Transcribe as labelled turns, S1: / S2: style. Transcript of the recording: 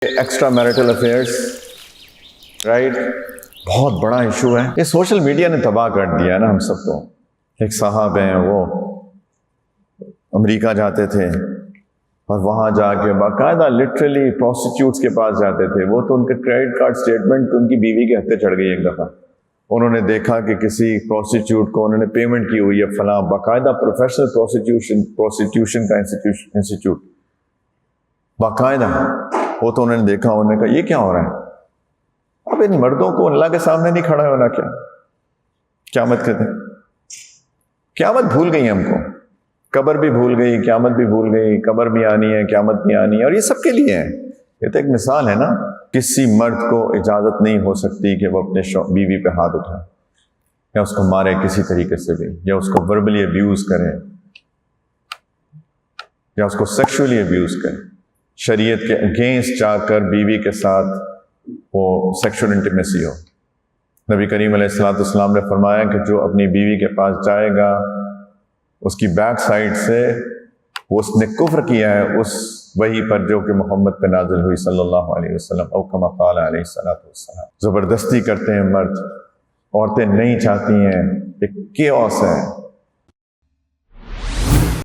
S1: Extra marital affairs, right, بہت بڑا issue ہے. یہ سوشل میڈیا نے تباہ کر دیا ہے نا ہم سب کو. ایک صاحب ہیں، وہ امریکہ جاتے تھے اور وہاں جا کے باقاعدہ لٹرلی پروسٹیٹیوٹس کے پاس جاتے تھے. وہ تو ان کے کریڈٹ کارڈ سٹیٹمنٹ ان کی بیوی کے ہفتے چڑھ گئی. ایک دفعہ انہوں نے دیکھا کہ کسی پروسٹیٹیوٹ کو انہوں نے پیمنٹ کی ہوئی ہے فلاں، باقاعدہ پروفیشنل پروسٹیٹیوشن کا انسٹیٹیوٹ باقاعدہ. وہ تو انہوں نے دیکھا، انہوں نے کہا یہ کیا ہو رہا ہے؟ اب ان مردوں کو اللہ کے سامنے نہیں کھڑا ہونا کیا؟ قیامت کے دن قیامت بھول گئی ہم کو، قبر بھی بھول گئی، قیامت بھی بھول گئی. قبر بھی آنی ہے، قیامت بھی آنی ہے، اور یہ سب کے لیے ہے. یہ تو ایک مثال ہے نا. کسی مرد کو اجازت نہیں ہو سکتی کہ وہ اپنے بیوی پہ ہاتھ اٹھائے یا اس کو مارے کسی طریقے سے بھی، یا اس کو وربلی ابیوز کرے یا اس کو سیکشولی ابیوز کرے. شریعت کے اگینسٹ جا کر بیوی کے ساتھ وہ سیکشول انٹیمیسی ہو. نبی کریم علیہ السلام نے فرمایا کہ جو اپنی بیوی کے پاس جائے گا، اس کی بیک سائڈ سے وہ اس نے کفر کیا ہے اس وحی پر جو کہ محمد پہ نازل ہوئی صلی اللہ علیہ وسلم، او کما قال علیہ السلام. زبردستی کرتے ہیں مرد، عورتیں نہیں چاہتی ہیں. ایک کیوس ہے.